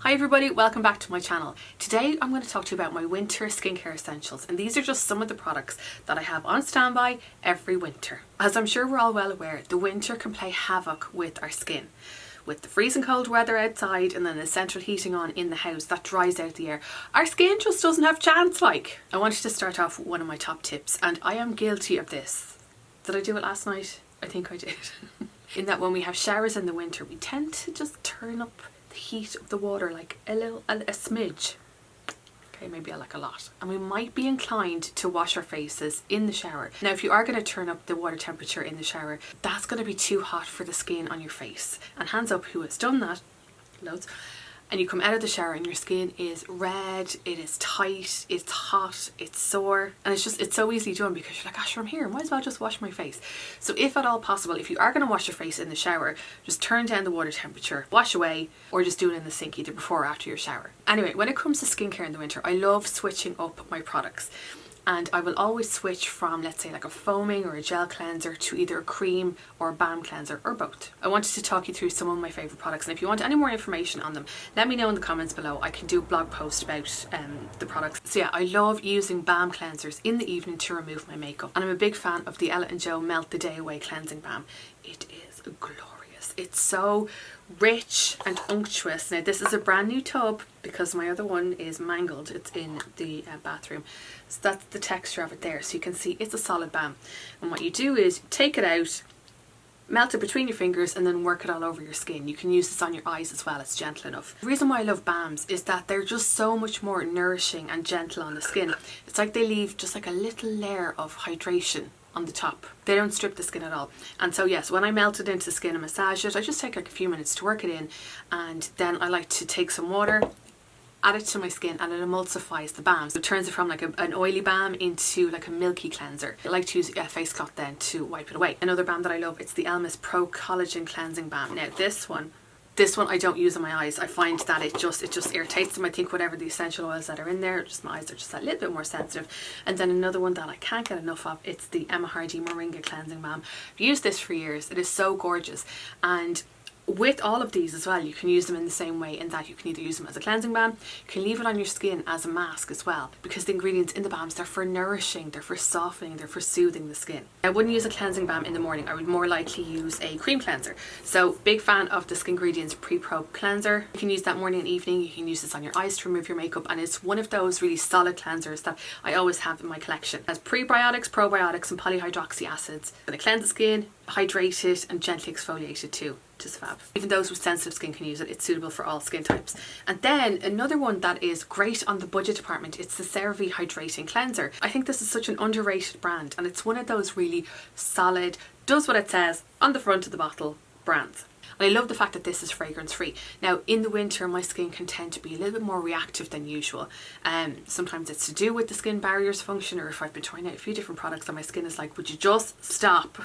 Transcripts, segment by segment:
Hi everybody, welcome back to my channel. Today I'm going to talk to you about my winter skincare essentials, and these are just some of the products that I have on standby every winter. As I'm sure we're all well aware, the winter can play havoc with our skin. With the freezing cold weather outside and then the central heating on in the house, that dries out the air. Our skin just doesn't have a chance like. I wanted to start off with one of my top tips, and I am guilty of this. Did I do it last night? I think I did. In that when we have showers in the winter, we tend to just turn up the heat of the water like a smidge. Okay, maybe like a lot. And we might be inclined to wash our faces in the shower. Now, if you are going to turn up the water temperature in the shower, that's going to be too hot for the skin on your face. And hands up who has done that, loads. And you come out of the shower and your skin is red, it is tight, it's hot, it's sore, and it's so easily done because you're like, gosh, from here, might as well just wash my face. So if at all possible, if you are going to wash your face in the shower, just turn down the water temperature, wash away, or just do it in the sink either before or after your shower. Anyway, when it comes to skincare in the winter, I love switching up my products. And I will always switch from, let's say, like a foaming or a gel cleanser to either a cream or a balm cleanser or both. I wanted to talk you through some of my favourite products, and if you want any more information on them, let me know in the comments below. I can do a blog post about the products. So yeah, I love using balm cleansers in the evening to remove my makeup, and I'm a big fan of the Ella & Joe Melt the Day Away Cleansing Balm. It is glorious. It's so rich and unctuous. Now this is a brand new tub because my other one is mangled. It's in the bathroom. So that's the texture of it there. So you can see it's a solid balm. And what you do is take it out, melt it between your fingers, and then work it all over your skin. You can use this on your eyes as well. It's gentle enough. The reason why I love balms is that they're just so much more nourishing and gentle on the skin. It's like they leave just like a little layer of hydration on the top. They don't strip the skin at all. And so yes, when I melt it into the skin and massage it, I just take like a few minutes to work it in, and then I like to take some water, add it to my skin, and it emulsifies the balm. So it turns it from like an oily balm into like a milky cleanser. I like to use a face cloth then to wipe it away. Another balm that I love, it's the Elemis Pro Collagen Cleansing Balm. Now this one I don't use on my eyes. I find that it just irritates them. I think whatever the essential oils that are in there, just my eyes are just a little bit more sensitive. And then another one that I can't get enough of, it's the Hardie Moringa Cleansing Balm. I've used this for years. It is so gorgeous. And with all of these as well, you can use them in the same way, in that you can either use them as a cleansing balm, you can leave it on your skin as a mask as well, because the ingredients in the balms, they're for nourishing, they're for softening, they're for soothing the skin. I wouldn't use a cleansing balm in the morning. I would more likely use a cream cleanser. So big fan of the Skingredients PreProb cleanser. You can use that morning and evening. You can use this on your eyes to remove your makeup, and it's one of those really solid cleansers that I always have in my collection. It has prebiotics, probiotics and polyhydroxy acids. It's going to cleanse the skin, hydrate it, and gently exfoliate it too. Just fab. Even those with sensitive skin can use it. It's suitable for all skin types. And then another one that is great on the budget department, it's the Cerave Hydrating Cleanser. I think this is such an underrated brand, and it's one of those really solid, does what it says on the front of the bottle brands. And I love the fact that this is fragrance free. Now in the winter my skin can tend to be a little bit more reactive than usual. Sometimes it's to do with the skin barriers function, or if I've been trying out a few different products and my skin is like, would you just stop?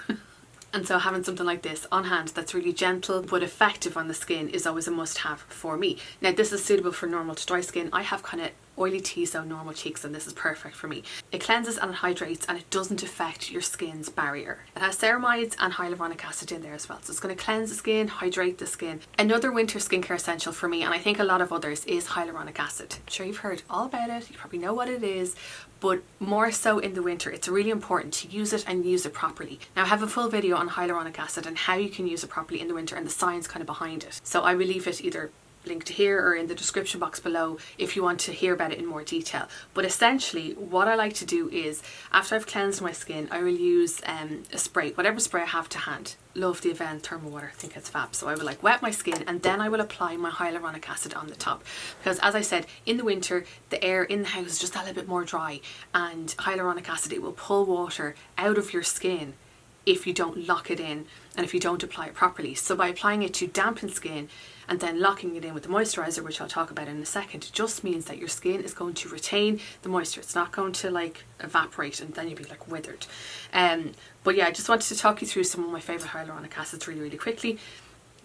And so having something like this on hand that's really gentle but effective on the skin is always a must-have for me. Now this is suitable for normal to dry skin. I have kind of oily T-zone normal cheeks, and this is perfect for me. It cleanses and it hydrates, and it doesn't affect your skin's barrier. It has ceramides and hyaluronic acid in there as well, so it's going to cleanse the skin, hydrate the skin. Another winter skincare essential for me, and I think a lot of others, is hyaluronic acid. I'm sure you've heard all about it, you probably know what it is, but more so in the winter, it's really important to use it and use it properly. Now I have a full video on hyaluronic acid and how you can use it properly in the winter and the science kind of behind it. So I will leave it either linked here or in the description box below if you want to hear about it in more detail. But essentially what I like to do is, after I've cleansed my skin, I will use a spray, whatever spray I have to hand. Love the Avene thermal water, I think it's fab. So I will like wet my skin, and then I will apply my hyaluronic acid on the top, because as I said, in the winter the air in the house is just a little bit more dry, and hyaluronic acid, it will pull water out of your skin if you don't lock it in and if you don't apply it properly. So by applying it to dampen skin and then locking it in with the moisturizer, which I'll talk about in a second, it just means that your skin is going to retain the moisture. It's not going to like evaporate and then you'll be like withered. But yeah, I just wanted to talk you through some of my favourite hyaluronic acids really quickly.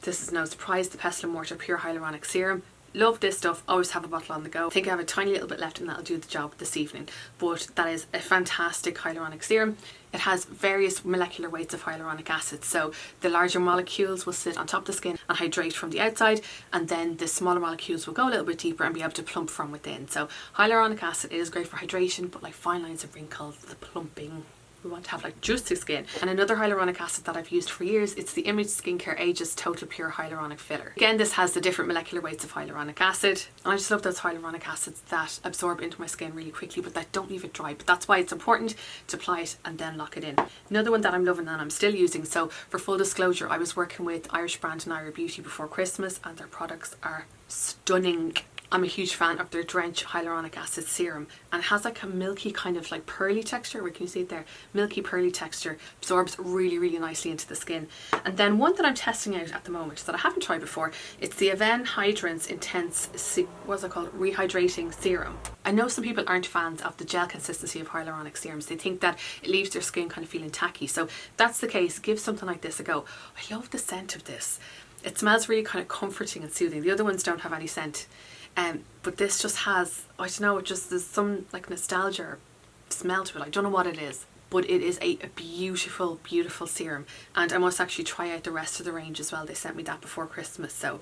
This is no surprise, the Pestle Mortar Pure Hyaluronic Serum. Love this stuff, always have a bottle on the go. I think I have a tiny little bit left and that'll do the job this evening. But that is a fantastic hyaluronic serum. It has various molecular weights of hyaluronic acid. So the larger molecules will sit on top of the skin and hydrate from the outside, and then the smaller molecules will go a little bit deeper and be able to plump from within. So hyaluronic acid is great for hydration, but like fine lines and wrinkles, the plumping, we want to have like juicy skin. And another hyaluronic acid that I've used for years, it's the Image Skincare Ageless Total Pure Hyaluronic Filler. Again, this has the different molecular weights of hyaluronic acid, and I just love those hyaluronic acids that absorb into my skin really quickly but that don't leave it dry. But that's why it's important to apply it and then lock it in. Another one that I'm loving and I'm still using, so for full disclosure, I was working with Irish brand Nyrah Beauty before Christmas, and their products are stunning. I'm a huge fan of their Drench Hyaluronic Acid Serum, and it has like a milky kind of like pearly texture. Where can you see it there? Milky pearly texture, absorbs really, really nicely into the skin. And then one that I'm testing out at the moment that I haven't tried before, it's the Avene Hydrance Intense, what's it called? Rehydrating Serum. I know some people aren't fans of the gel consistency of hyaluronic serums. They think that it leaves their skin kind of feeling tacky. So if that's the case, give something like this a go. I love the scent of this. It smells really kind of comforting and soothing. The other ones don't have any scent. But this just has, I don't know, it just, there's some like nostalgia smell to it. I don't know what it is, but it is a beautiful, beautiful serum. And I must actually try out the rest of the range as well. They sent me that before Christmas, so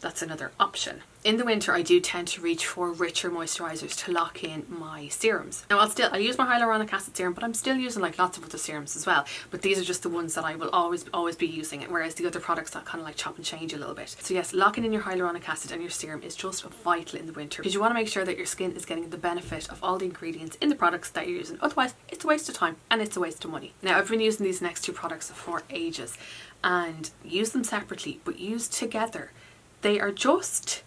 that's another option. In the winter, I do tend to reach for richer moisturizers to lock in my serums. Now I use my hyaluronic acid serum, but I'm still using like lots of other serums as well. But these are just the ones that I will always be using, whereas the other products I kind of like chop and change a little bit. So yes, locking in your hyaluronic acid and your serum is just vital in the winter, because you want to make sure that your skin is getting the benefit of all the ingredients in the products that you're using. Otherwise, it's a waste of time and it's a waste of money. Now I've been using these next two products for ages, and use them separately, but used together, they are just,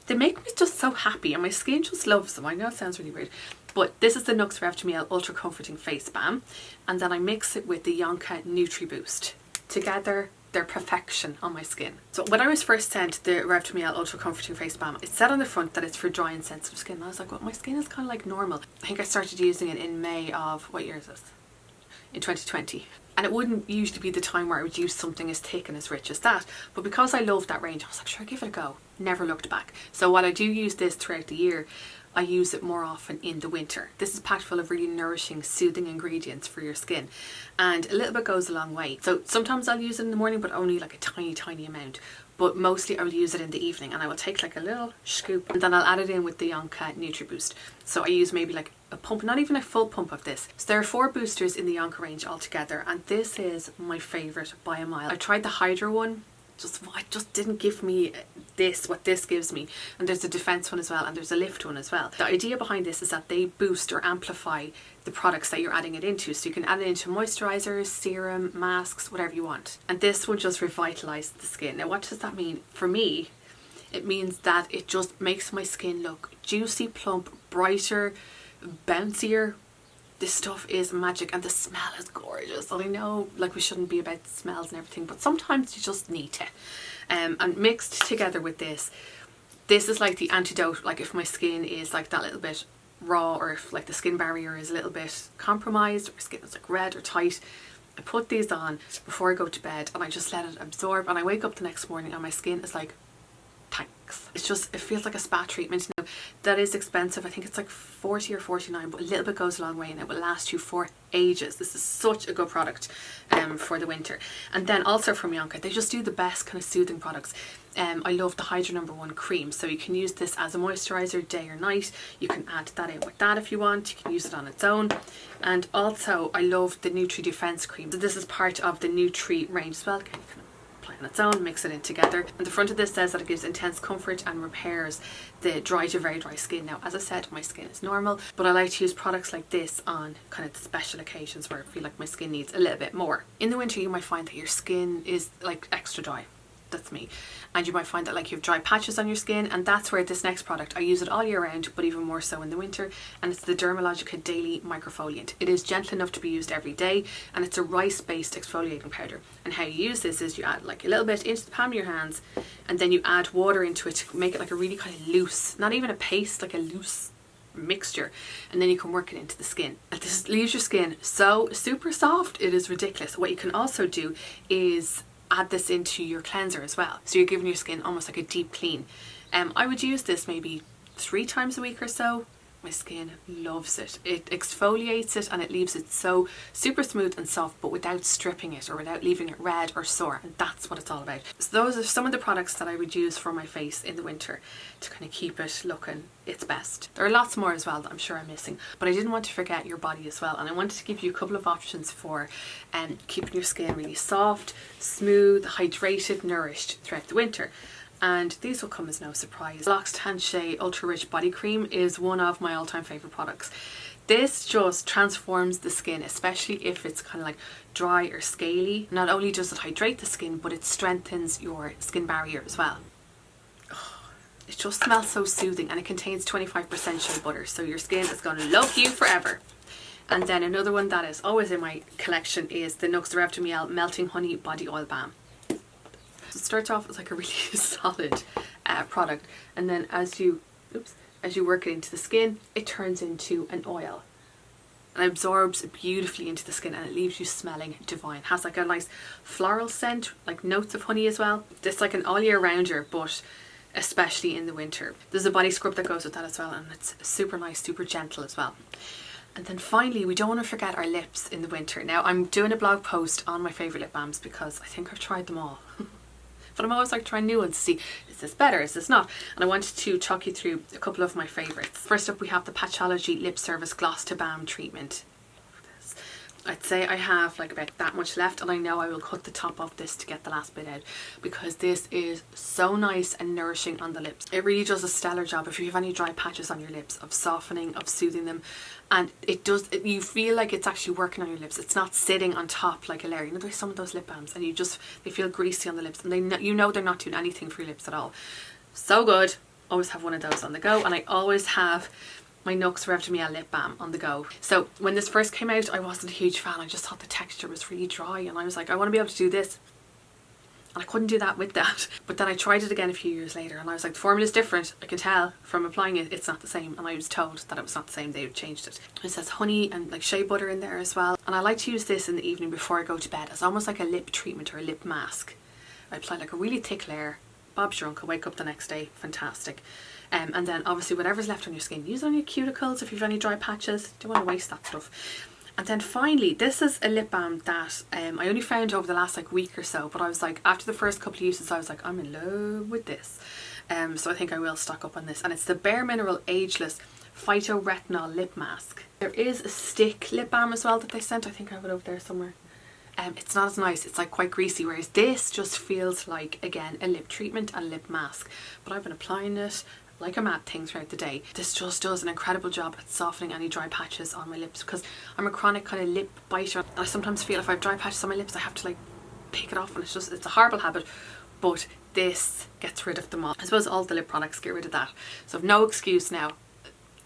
they make me just so happy, and my skin just loves them. I know it sounds really weird, but this is the Nuxe Reve Miel Ultra Comforting Face Balm, and then I mix it with the Yonka Nutri Boost. Together, they're perfection on my skin. So when I was first sent the Reve Miel Ultra Comforting Face Balm, it said on the front that it's for dry and sensitive skin. And I was like, well, my skin is kind of like normal. I think I started using it in May of, what year is this? In 2020. And it wouldn't usually be the time where I would use something as thick and as rich as that, but because I loved that range, I was like, sure, give it a go. Never looked back. So while I do use this throughout the year, I use it more often in the winter. This is packed full of really nourishing, soothing ingredients for your skin, and a little bit goes a long way. So sometimes I'll use it in the morning, but only like a tiny amount. But mostly I will use it in the evening, and I will take like a little scoop and then I'll add it in with the Yonka Nutri Boost. So I use maybe like a pump, not even a full pump of this. So there are 4 boosters in the Yonka range altogether, and this is my favourite by a mile. I tried the Hydra one, it just didn't give me what this gives me. And there's a defense one as well, and there's a lift one as well. The idea behind this is that they boost or amplify the products that you're adding it into. So you can add it into moisturizers, serum, masks, whatever you want. And this will just revitalize the skin. Now what does that mean? For me, it means that it just makes my skin look juicy, plump, brighter, bouncier. This stuff is magic, and the smell is gorgeous. And I know like we shouldn't be about smells and everything, but sometimes you just need to. And mixed together with this is like the antidote, like if my skin is like that little bit raw, or if like the skin barrier is a little bit compromised, or my skin is like red or tight. I put these on before I go to bed, and I just let it absorb, and I wake up the next morning and my skin is like, thanks. It's just, it feels like a spa treatment. Now that is expensive. I think it's like 40 or 49, but a little bit goes a long way, and it will last you for ages. This is such a good product for the winter. And then also from Yonka, they just do the best kind of soothing products. I love the Hydra #1 cream. So you can use this as a moisturizer day or night. You can add that in with that if you want. You can use it on its own. And also I love the Nutri Defense Cream. So this is part of the Nutri range as well. Okay, on its own, mix it in together. And the front of this says that it gives intense comfort and repairs the dry to very dry skin. Now as I said, my skin is normal, but I like to use products like this on kind of the special occasions where I feel like my skin needs a little bit more. In the winter you might find that your skin is like extra dry. That's me. And you might find that like you have dry patches on your skin, and that's where this next product, I use it all year round, but even more so in the winter, and it's the Dermalogica Daily Microfoliant. It is gentle enough to be used every day, and it's a rice-based exfoliating powder. And how you use this is you add like a little bit into the palm of your hands, and then you add water into it to make it like a really kind of loose, not even a paste, like a loose mixture, and then you can work it into the skin. And this leaves your skin so super soft, it is ridiculous. What you can also do is add this into your cleanser as well, so you're giving your skin almost like a deep clean. I would use this maybe 3 times a week or so, My skin loves it. It exfoliates it and it leaves it so super smooth and soft, but without stripping it or without leaving it red or sore, and that's what it's all about. So those are some of the products that I would use for my face in the winter to kind of keep it looking its best. There are lots more as well that I'm sure I'm missing, but I didn't want to forget your body as well, and I wanted to give you a couple of options for keeping your skin really soft, smooth, hydrated, nourished throughout the winter. And these will come as no surprise. L'Occitane Shea Ultra Rich Body Cream is one of my all-time favourite products. This just transforms the skin, especially if it's kind of like dry or scaly. Not only does it hydrate the skin, but it strengthens your skin barrier as well. It just smells so soothing, and it contains 25% shea butter, so your skin is going to love you forever. And then another one that is always in my collection is the Nuxe Reve Miel Melting Honey Body Oil Balm. So it starts off as like a really solid product, and then as you work it into the skin, it turns into an oil and absorbs beautifully into the skin, and it leaves you smelling divine. It has like a nice floral scent, like notes of honey as well. It's like an all year rounder, but especially in the winter. There's a body scrub that goes with that as well, and it's super nice, super gentle as well. And then finally, we don't want to forget our lips in the winter. Now, I'm doing a blog post on my favourite lip balms because I think I've tried them all. But I'm always like trying new ones to see, is this better, is this not? And I wanted to talk you through a couple of my favourites. First up, we have the Patchology Lip Service Gloss to Balm Treatment. I'd say I have like about that much left, and I know I will cut the top off this to get the last bit out, because this is so nice and nourishing on the lips. It really does a stellar job if you have any dry patches on your lips, of softening, of soothing them, and you feel like it's actually working on your lips. It's not sitting on top like a layer. You know, there's some of those lip balms and they feel greasy on the lips, and you know they're not doing anything for your lips at all. So good. Always have one of those on the go, and I always have my Nuxe Reve Miel lip balm on the go. So when this first came out, I wasn't a huge fan. I just thought the texture was really dry, and I was like, I want to be able to do this, and I couldn't do that with that. But then I tried it again a few years later, and I was like, the formula's different. I can tell from applying it, it's not the same. And I was told that it was not the same. They had changed it. It says honey and like shea butter in there as well. And I like to use this in the evening before I go to bed as almost like a lip treatment or a lip mask. I apply like a really thick layer. Bob's your uncle. Wake up the next day, fantastic. And then obviously whatever's left on your skin, use it on your cuticles if you've any dry patches. Don't want to waste that stuff. And then finally, this is a lip balm that I only found over the last like week or so, but I was like, after the first couple of uses, I was like, I'm in love with this. So I think I will stock up on this, and it's the Bare Mineral Ageless Phytoretinol Lip Mask. There is a stick lip balm as well that they sent. I think I have it over there somewhere. It's not as nice, it's like quite greasy, whereas this just feels like, again, a lip treatment and lip mask. But I've been applying it like a mad thing throughout the day. This just does an incredible job at softening any dry patches on my lips, because I'm a chronic kind of lip biter. I sometimes feel if I have dry patches on my lips, I have to like pick it off, and it's a horrible habit. But this gets rid of them all. I suppose all the lip products get rid of that. So I've no excuse now.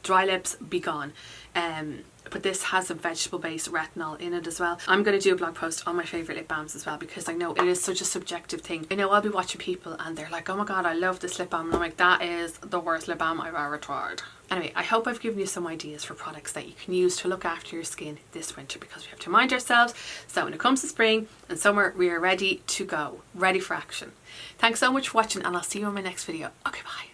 Dry lips, be gone. But this has a vegetable-based retinol in it as well. I'm going to do a blog post on my favourite lip balms as well, because I know it is such a subjective thing. I know I'll be watching people and they're like, oh my god, I love this lip balm, and I'm like, that is the worst lip balm I've ever tried. Anyway, I hope I've given you some ideas for products that you can use to look after your skin this winter, because we have to mind ourselves. So when it comes to spring and summer, we are ready to go, ready for action. Thanks so much for watching, and I'll see you in my next video. Okay, bye.